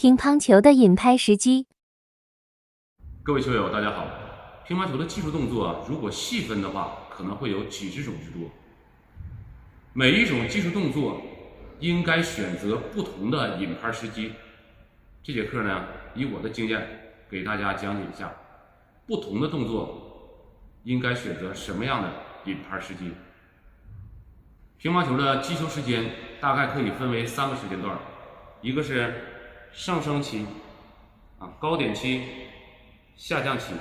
乒乓球的引拍时机。各位球友，大家好。乒乓球的技术动作如果细分的话，可能会有几十种之多。每一种技术动作应该选择不同的引拍时机。这节课呢，以我的经验给大家讲解一下，不同的动作应该选择什么样的引拍时机。乒乓球的击球时间大概可以分为3个时间段，一个是上升期、高点期、下降期。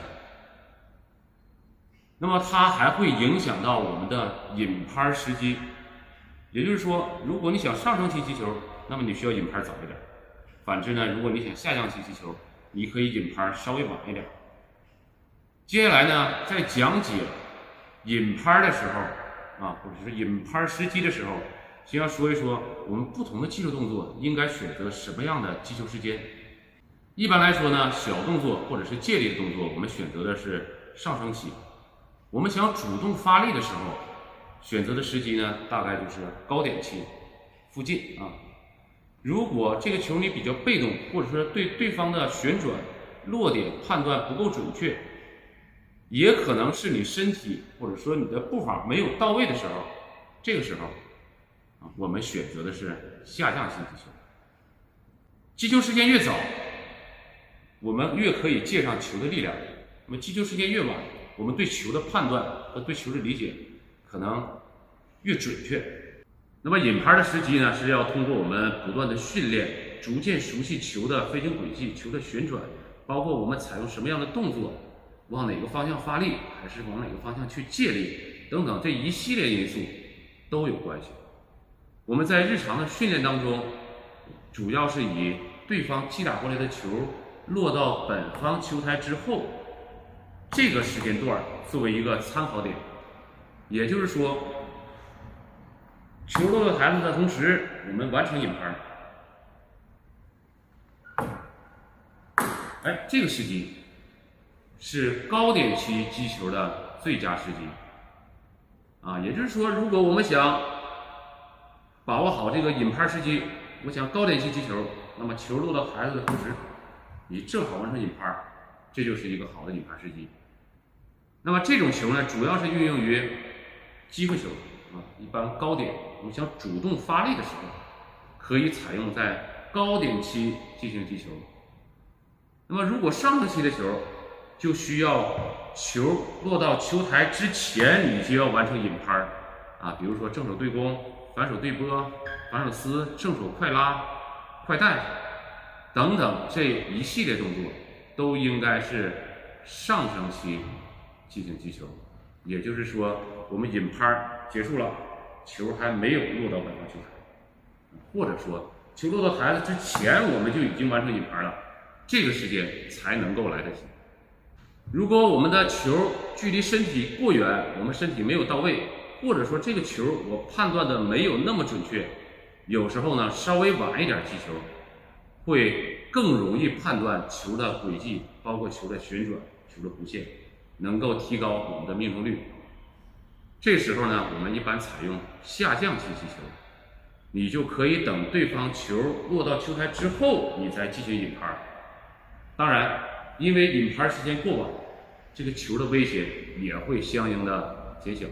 那么它还会影响到我们的引拍时机，也就是说，如果你想上升期击球，那么你需要引拍早一点；反之呢，如果你想下降期击球，你可以引拍稍微晚一点。接下来呢，在讲解引拍的时候或者是引拍时机的时候，先要说一说我们不同的技术动作应该选择什么样的击球时间。一般来说呢，小动作或者是借力的动作，我们选择的是上升期。我们想主动发力的时候，选择的时机呢，大概就是高点期附近如果这个球你比较被动，或者说对对方的旋转落点判断不够准确，也可能是你身体或者说你的步伐没有到位的时候，这个时候我们选择的是下降期击球。击球时间越早，我们越可以借上球的力量。那么击球时间越晚，我们对球的判断和对球的理解可能越准确。那么引拍的时机呢，是要通过我们不断的训练，逐渐熟悉球的飞行轨迹、球的旋转，包括我们采用什么样的动作，往哪个方向发力，还是往哪个方向去借力等等，这一系列因素都有关系。我们在日常的训练当中，主要是以对方击打过来的球落到本方球台之后这个时间段作为一个参考点，也就是说，球落到台子的同时，我们完成引拍。这个时机是高点期击球的最佳时机也就是说，如果我们想把握好这个引拍时机，我想高点期击球，那么球落到台子的同时，你正好完成引拍，这就是一个好的引拍时机。那么这种球呢，主要是运用于机会球一般高点，我们想主动发力的时候，可以采用在高点期进行击球。那么如果上升期的球，就需要球落到球台之前，你就要完成引拍比如说正手对攻、反手对拨、反手撕、正手快拉、快带等等，这一系列动作都应该是上升期进行击球。也就是说，我们引拍结束了，球还没有落到本方球台，或者说球落到台子之前，我们就已经完成引拍了，这个时间才能够来得及。如果我们的球距离身体过远，我们身体没有到位，或者说这个球我判断的没有那么准确，有时候呢稍微晚一点击球，会更容易判断球的轨迹，包括球的旋转、球的弧线，能够提高我们的命中率。这时候呢，我们一般采用下降期击球，你就可以等对方球落到球台之后，你再进行引拍。当然，因为引拍时间过晚，这个球的威胁也会相应的减小。